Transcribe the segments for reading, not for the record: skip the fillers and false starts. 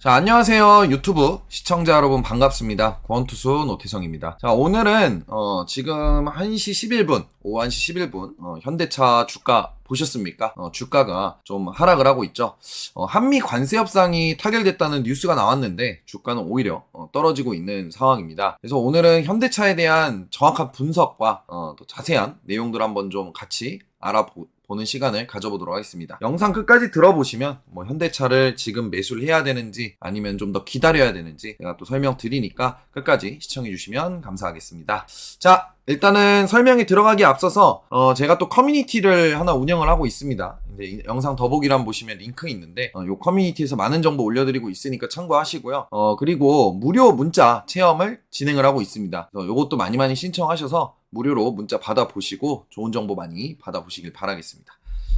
자, 안녕하세요. 유튜브 시청자 여러분 반갑습니다. 권투수 노태성입니다. 자, 오늘은 지금 1시 11분, 오후 1시 11분 현대차 주가 보셨습니까? 주가가 좀 하락을 하고 있죠. 한미 관세 협상이 타결됐다는 뉴스가 나왔는데 주가는 오히려 떨어지고 있는 상황입니다. 그래서 오늘은 현대차에 대한 정확한 분석과 또 자세한 내용들 한번 좀 같이 알아보는 시간을 가져보도록 하겠습니다. 영상 끝까지 들어보시면 현대차를 지금 매수를 해야 되는지 아니면 좀 더 기다려야 되는지 제가 또 설명드리니까 끝까지 시청해 주시면 감사하겠습니다. 자, 일단은 설명이 들어가기 앞서서 제가 또 커뮤니티를 하나 운영을 하고 있습니다. 이제 영상 더보기란 보시면 링크 있는데 이 커뮤니티에서 많은 정보 올려드리고 있으니까 참고하시고요. 그리고 무료 문자 체험을 진행을 하고 있습니다. 이것도 많이 신청하셔서 무료로 문자 받아보시고 좋은 정보 많이 받아보시길 바라겠습니다.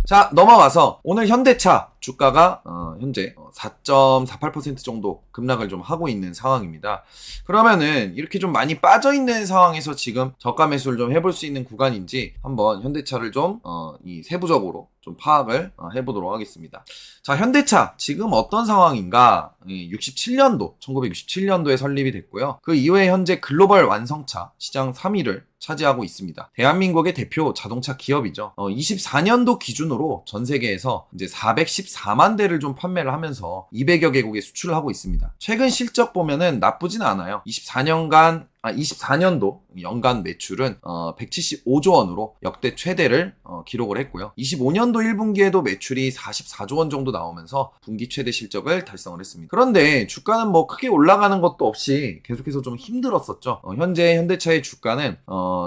자, 넘어가서 오늘 현대차 주가가 현재 4.48% 정도 급락을 좀 하고 있는 상황입니다. 그러면은 이렇게 좀 많이 빠져있는 상황에서 지금 저가 매수를 좀 해볼 수 있는 구간인지 한번 현대차를 좀 이 세부적으로 좀 파악을 해보도록 하겠습니다. 자, 현대차 지금 어떤 상황인가? 1967년도에 설립이 됐고요. 그 이후에 현재 글로벌 완성차 시장 3위를 차지하고 있습니다. 대한민국의 대표 자동차 기업이죠. 24년도 기준으로 전 세계에서 이제 414만 대를 좀 판매를 하면서 200여 개국에 수출을 하고 있습니다. 최근 실적 보면은 나쁘진 않아요. 24년도 연간 매출은 175조 원으로 역대 최대를 기록을 했고요. 25년도 1분기에도 매출이 44조 원 정도 나오면서 분기 최대 실적을 달성을 했습니다. 그런데 주가는 크게 올라가는 것도 없이 계속해서 좀 힘들었었죠. 현재 현대차의 주가는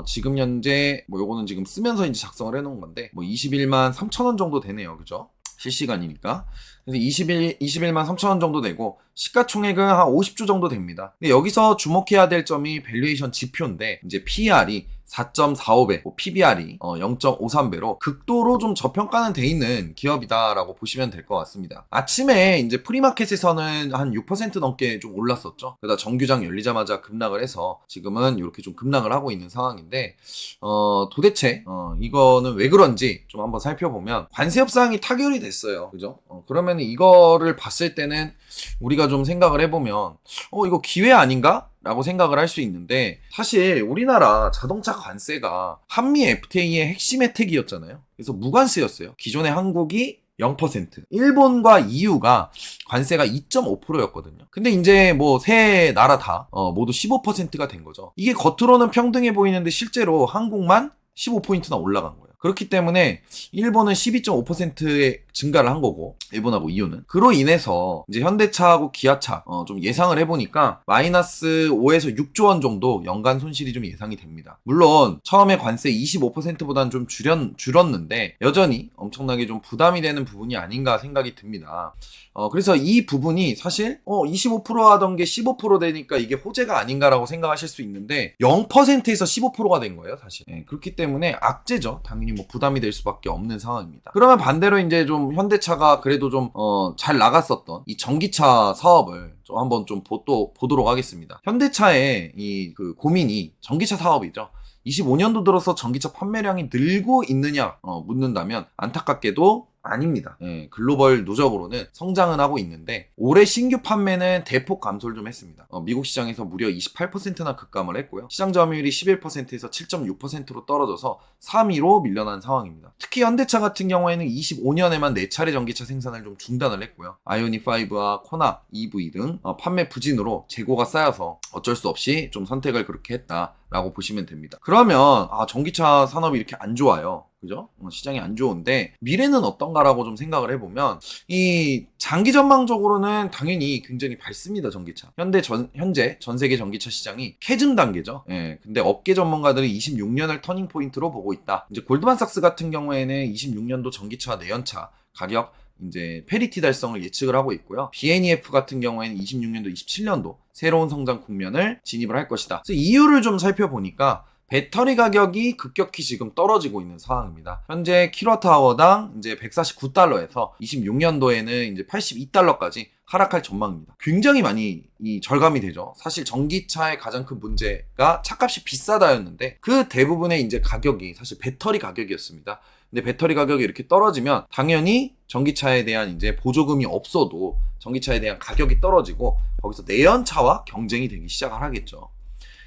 지금 현재 요거는 지금 쓰면서 이제 작성을 해놓은 건데 21만 3천 원 정도 되네요. 그죠? 실시간이니까. 그래서 21만 3천 원 정도 되고 시가총액은 한 50조 정도 됩니다. 근데 여기서 주목해야 될 점이 밸류에이션 지표인데 이제 PER이 4.45배, PBR이 0.53배로 극도로 좀 저평가는 돼 있는 기업이다라고 보시면 될 것 같습니다. 아침에 이제 프리마켓에서는 한 6% 넘게 좀 올랐었죠. 그러다 정규장 열리자마자 급락을 해서 지금은 이렇게 좀 급락을 하고 있는 상황인데 도대체 이거는 왜 그런지 좀 한번 살펴보면 관세 협상이 타결이 됐어요. 그죠? 그러면 이거를 봤을 때는 우리가 좀 생각을 해보면 이거 기회 아닌가? 라고 생각을 할 수 있는데 사실 우리나라 자동차 관세가 한미 FTA의 핵심 혜택이었잖아요. 그래서 무관세였어요. 기존에 한국이 0%, 일본과 EU가 관세가 2.5%였거든요. 근데 이제 세 나라 다 모두 15%가 된 거죠. 이게 겉으로는 평등해 보이는데 실제로 한국만 15포인트나 올라간 거예요. 그렇기 때문에 일본은 12.5%의 증가를 한 거고 일본하고 EU는 그로 인해서 이제 현대차하고 기아차 좀 예상을 해보니까 마이너스 5에서 6조 원 정도 연간 손실이 좀 예상이 됩니다. 물론 처음에 관세 25%보다는 좀 줄었는데 여전히 엄청나게 좀 부담이 되는 부분이 아닌가 생각이 듭니다. 그래서 이 부분이 사실 25% 하던 게 15% 되니까 이게 호재가 아닌가라고 생각하실 수 있는데 0%에서 15%가 된 거예요 사실. 그렇기 때문에 악재죠. 당연히 부담이 될 수밖에 없는 상황입니다. 그러면 반대로 이제 좀 현대차가 그래도 좀 잘 나갔었던 이 전기차 사업을 좀 한번 좀 보도록 하겠습니다. 현대차의 그 고민이 전기차 사업이죠. 25년도 들어서 전기차 판매량이 늘고 있느냐 묻는다면 안타깝게도 아닙니다. 글로벌 누적으로는 성장은 하고 있는데 올해 신규 판매는 대폭 감소를 좀 했습니다. 미국 시장에서 무려 28%나 급감을 했고요. 시장 점유율이 11%에서 7.6%로 떨어져서 3위로 밀려난 상황입니다. 특히 현대차 같은 경우에는 25년에만 4차례 전기차 생산을 좀 중단을 했고요. 아이오닉5와 코나 EV 등 판매 부진으로 재고가 쌓여서 어쩔 수 없이 좀 선택을 그렇게 했다라고 보시면 됩니다. 그러면 전기차 산업이 이렇게 안 좋아요. 그죠? 시장이 안 좋은데 미래는 어떤가라고 좀 생각을 해보면 이 장기 전망적으로는 당연히 굉장히 밝습니다. 전기차. 현재 전 세계 전기차 시장이 캐즘 단계죠. 근데 업계 전문가들이 26년을 터닝 포인트로 보고 있다. 이제 골드만삭스 같은 경우에는 26년도 전기차 내연차 가격 이제 페리티 달성을 예측을 하고 있고요. BNEF 같은 경우에는 26년도, 27년도 새로운 성장 국면을 진입을 할 것이다. 그래서 이유를 좀 살펴보니까 배터리 가격이 급격히 지금 떨어지고 있는 상황입니다. 현재 킬로와트아워당 이제 149달러에서 26년도에는 이제 82달러까지 하락할 전망입니다. 굉장히 많이 절감이 되죠. 사실 전기차의 가장 큰 문제가 차값이 비싸다였는데 그 대부분의 이제 가격이 사실 배터리 가격이었습니다. 근데 배터리 가격이 이렇게 떨어지면 당연히 전기차에 대한 이제 보조금이 없어도 전기차에 대한 가격이 떨어지고 거기서 내연차와 경쟁이 되기 시작을 하겠죠.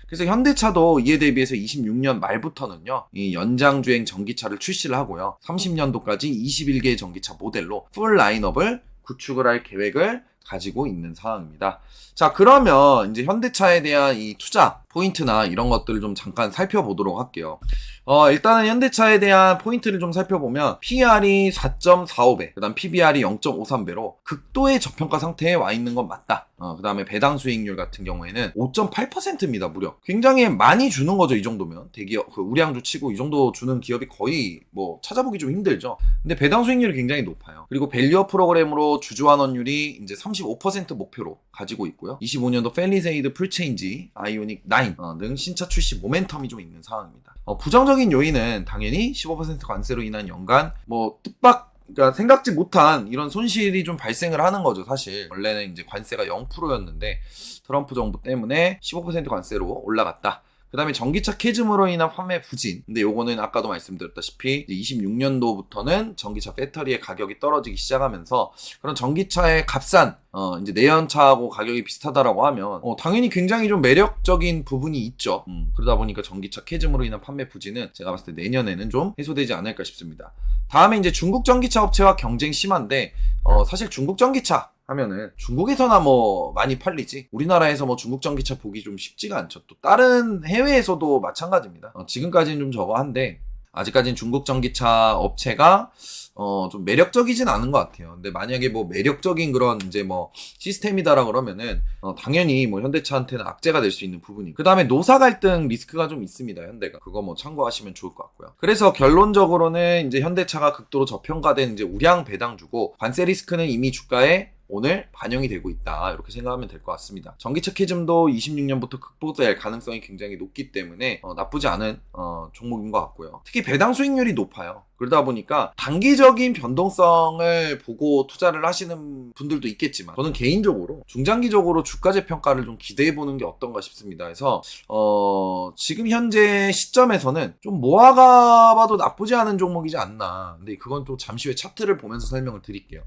그래서 현대차도 이에 대비해서 26년 말부터는요, 이 연장주행 전기차를 출시를 하고요. 30년도까지 21개의 전기차 모델로 풀 라인업을 구축을 할 계획을 가지고 있는 상황입니다. 자, 그러면 이제 현대차에 대한 이 투자 포인트나 이런 것들을 좀 잠깐 살펴보도록 할게요. 일단은 현대차에 대한 포인트를 좀 살펴보면 PER이 4.45배, 그 다음 PBR이 0.53배로 극도의 저평가 상태에 와 있는 건 맞다. 그 다음에 배당 수익률 같은 경우에는 5.8%입니다, 무려. 굉장히 많이 주는 거죠, 이 정도면. 대기업, 우량주 치고 이 정도 주는 기업이 거의 뭐 찾아보기 좀 힘들죠. 근데 배당 수익률이 굉장히 높아요. 그리고 밸류업 프로그램으로 주주환원율이 이제 35% 목표로 가지고 있고요. 25년도 펠리세이드 풀체인지, 아이오닉 9 등 신차 출시 모멘텀이 좀 있는 상황입니다. 부정적인 요인은 당연히 15% 관세로 인한 연간 그러니까 생각지 못한 이런 손실이 좀 발생을 하는 거죠, 사실. 원래는 이제 관세가 0%였는데 트럼프 정부 때문에 15% 관세로 올라갔다. 그 다음에 전기차 캐즘으로 인한 판매 부진. 근데 요거는 아까도 말씀드렸다시피 26년도부터는 전기차 배터리의 가격이 떨어지기 시작하면서 그런 전기차의 값싼 이제 내연차하고 가격이 비슷하다라고 하면 당연히 굉장히 좀 매력적인 부분이 있죠. 그러다 보니까 전기차 캐즘으로 인한 판매 부진은 제가 봤을 때 내년에는 좀 해소되지 않을까 싶습니다. 다음에 이제 중국 전기차 업체와 경쟁 심한데 사실 중국 전기차 하면은 중국에서나 뭐 많이 팔리지 우리나라에서 뭐 중국 전기차 보기 좀 쉽지가 않죠. 또 다른 해외에서도 마찬가지입니다. 지금까지는 좀 저거 한데 아직까지는 중국 전기차 업체가 좀 매력적이진 않은 것 같아요. 근데 만약에 뭐 매력적인 그런 이제 뭐 시스템이다라 그러면은 당연히 뭐 현대차한테는 악재가 될 수 있는 부분이. 그 다음에 노사 갈등 리스크가 좀 있습니다, 현대가. 그거 뭐 참고하시면 좋을 것 같고요. 그래서 결론적으로는 이제 현대차가 극도로 저평가된 이제 우량 배당주고 관세 리스크는 이미 주가에 오늘 반영이 되고 있다, 이렇게 생각하면 될 것 같습니다. 전기차 캐즘도 26년부터 극복될 가능성이 굉장히 높기 때문에 나쁘지 않은 종목인 것 같고요. 특히 배당 수익률이 높아요. 그러다 보니까 단기적인 변동성을 보고 투자를 하시는 분들도 있겠지만 저는 개인적으로 중장기적으로 주가 재평가를 좀 기대해보는 게 어떤가 싶습니다. 그래서 지금 현재 시점에서는 좀 모아가 봐도 나쁘지 않은 종목이지 않나. 근데 그건 또 잠시 후에 차트를 보면서 설명을 드릴게요.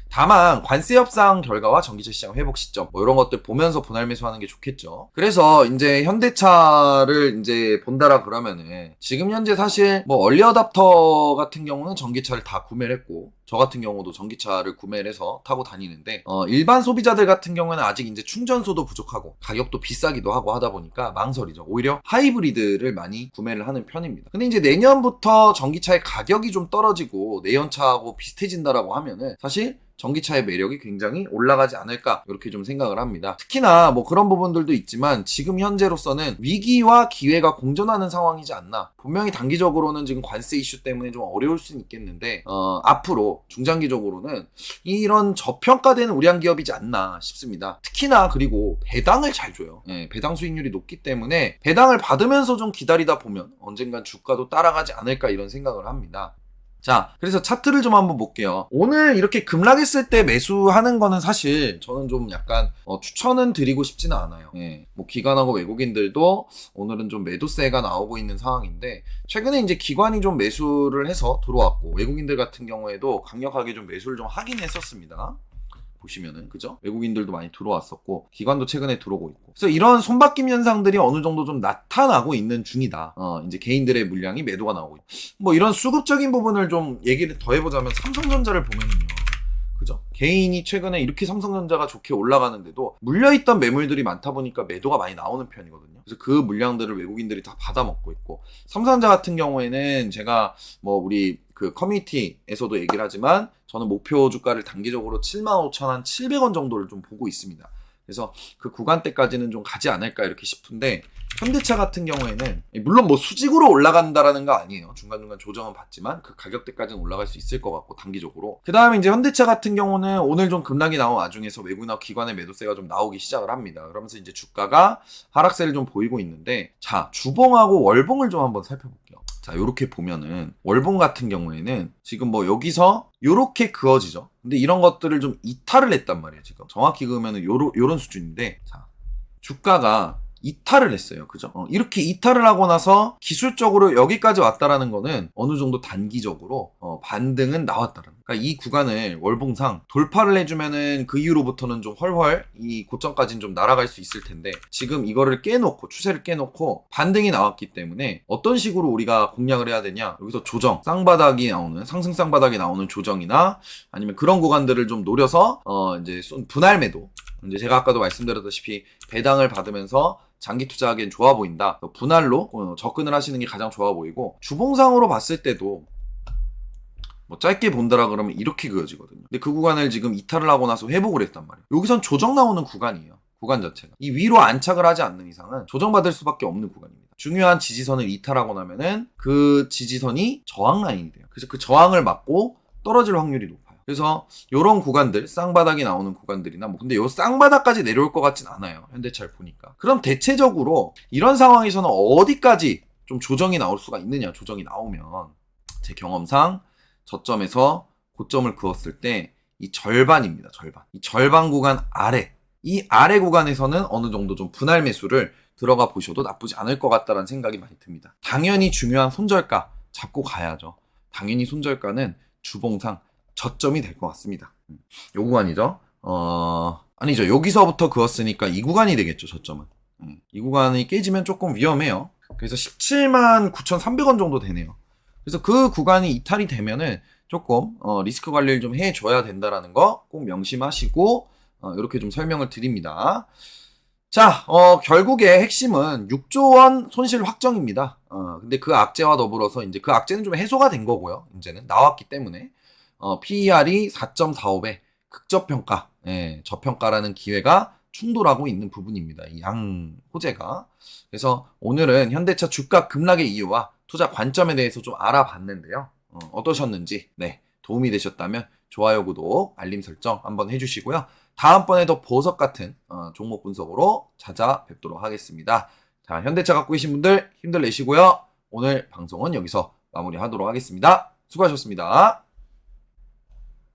다만 관세 협상 결과와 전기차 시장 회복 시점 뭐 이런 것들 보면서 분할 매수하는 게 좋겠죠. 그래서 이제 현대차를 이제 본다라 그러면은 지금 현재 사실 뭐 얼리 어답터 같은 경우는 전기차를 다 구매를 했고 저 같은 경우도 전기차를 구매를 해서 타고 다니는데 일반 소비자들 같은 경우는 아직 이제 충전소도 부족하고 가격도 비싸기도 하고 하다 보니까 망설이죠. 오히려 하이브리드를 많이 구매를 하는 편입니다. 근데 이제 내년부터 전기차의 가격이 좀 떨어지고 내연차하고 비슷해진다라고 하면은 사실 전기차의 매력이 굉장히 올라가지 않을까 이렇게 좀 생각을 합니다. 특히나 뭐 그런 부분들도 있지만 지금 현재로서는 위기와 기회가 공존하는 상황이지 않나. 분명히 단기적으로는 지금 관세 이슈 때문에 좀 어려울 수는 있겠는데 앞으로 중장기적으로는 이런 저평가되는 우량 기업이지 않나 싶습니다. 특히나 그리고 배당을 잘 줘요. 배당 수익률이 높기 때문에 배당을 받으면서 좀 기다리다 보면 언젠간 주가도 따라가지 않을까 이런 생각을 합니다. 자, 그래서 차트를 좀 한번 볼게요. 오늘 이렇게 급락했을 때 매수하는 거는 사실 저는 좀 약간 추천은 드리고 싶지는 않아요. 뭐 기관하고 외국인들도 오늘은 좀 매도세가 나오고 있는 상황인데 최근에 이제 기관이 좀 매수를 해서 들어왔고 외국인들 같은 경우에도 강력하게 좀 매수를 좀 하긴 했었습니다. 보시면은 그죠? 외국인들도 많이 들어왔었고 기관도 최근에 들어오고 있고 그래서 이런 손바뀜 현상들이 어느 정도 좀 나타나고 있는 중이다. 이제 개인들의 물량이 매도가 나오고 있고 뭐 이런 수급적인 부분을 좀 얘기를 더 해보자면 삼성전자를 보면은요. 그죠? 개인이 최근에 이렇게 삼성전자가 좋게 올라가는데도 물려있던 매물들이 많다 보니까 매도가 많이 나오는 편이거든요. 그래서 그 물량들을 외국인들이 다 받아먹고 있고 삼성전자 같은 경우에는 제가 뭐 우리 그 커뮤니티에서도 얘기를 하지만 저는 목표 주가를 단기적으로 75,700원 정도를 좀 보고 있습니다. 그래서 그 구간대까지는 좀 가지 않을까 이렇게 싶은데 현대차 같은 경우에는 물론 뭐 수직으로 올라간다라는 거 아니에요. 중간중간 조정은 받지만 그 가격대까지는 올라갈 수 있을 것 같고 단기적으로. 그 다음에 이제 현대차 같은 경우는 오늘 좀 급락이 나온 와중에서 외국이나 기관의 매도세가 좀 나오기 시작을 합니다. 그러면서 이제 주가가 하락세를 좀 보이고 있는데 자, 주봉하고 월봉을 좀 한번 살펴볼게요. 자, 요렇게 보면은 월봉 같은 경우에는 지금 뭐 여기서 요렇게 그어지죠. 근데 이런 것들을 좀 이탈을 했단 말이에요. 지금 정확히 그으면은 요런 수준인데 자, 주가가 이탈을 했어요. 그죠? 이렇게 이탈을 하고 나서 기술적으로 여기까지 왔다라는 거는 어느 정도 단기적으로 반등은 나왔다라는 거예요. 그러니까 이 구간을 월봉상 돌파를 해주면은 그 이후로부터는 좀 훨훨 이 고점까지는 좀 날아갈 수 있을 텐데, 지금 이거를 깨놓고 추세를 깨놓고 반등이 나왔기 때문에 어떤 식으로 우리가 공략을 해야 되냐, 여기서 조정, 쌍바닥이 나오는, 상승 쌍바닥이 나오는 조정이나 아니면 그런 구간들을 좀 노려서 이제 분할 매도, 이제 제가 아까도 말씀드렸다시피 배당을 받으면서 장기 투자하기엔 좋아 보인다. 분할로 접근을 하시는 게 가장 좋아 보이고, 주봉상으로 봤을 때도 뭐 짧게 본다라 그러면 이렇게 그어지거든요. 근데 그 구간을 지금 이탈을 하고 나서 회복을 했단 말이에요. 여기선 조정 나오는 구간이에요. 구간 자체가. 이 위로 안착을 하지 않는 이상은 조정받을 수밖에 없는 구간입니다. 중요한 지지선을 이탈하고 나면은 그 지지선이 저항 라인이 돼요. 그래서 그 저항을 맞고 떨어질 확률이 높아요. 그래서 요런 구간들, 쌍바닥이 나오는 구간들이나 근데 요 쌍바닥까지 내려올 것 같진 않아요. 현대차를 보니까. 그럼 대체적으로 이런 상황에서는 어디까지 좀 조정이 나올 수가 있느냐, 조정이 나오면 제 경험상 저점에서 고점을 그었을 때 이 절반입니다. 절반. 이 절반 구간 아래, 이 아래 구간에서는 어느 정도 좀 분할 매수를 들어가 보셔도 나쁘지 않을 것 같다는 생각이 많이 듭니다. 당연히 중요한 손절가 잡고 가야죠. 당연히 손절가는 주봉상 저점이 될 것 같습니다. 요 구간이죠. 아니죠. 여기서부터 그었으니까 이 구간이 되겠죠. 저점은. 이 구간이 깨지면 조금 위험해요. 그래서 17만 9,300원 정도 되네요. 그래서 그 구간이 이탈이 되면은 조금 리스크 관리를 좀 해줘야 된다라는 거 꼭 명심하시고 이렇게 좀 설명을 드립니다. 자, 결국에 핵심은 6조 원 손실 확정입니다. 근데 그 악재와 더불어서 이제 그 악재는 좀 해소가 된 거고요. 이제는 나왔기 때문에 PER이 4.45배, 극저평가, 저평가라는 기회가 충돌하고 있는 부분입니다. 이 양 호재가. 그래서 오늘은 현대차 주가 급락의 이유와 투자 관점에 대해서 좀 알아봤는데요. 어떠셨는지, 도움이 되셨다면 좋아요, 구독, 알림 설정 한번 해주시고요. 다음번에도 보석 같은 종목 분석으로 찾아뵙도록 하겠습니다. 자, 현대차 갖고 계신 분들 힘들 내시고요. 오늘 방송은 여기서 마무리하도록 하겠습니다. 수고하셨습니다.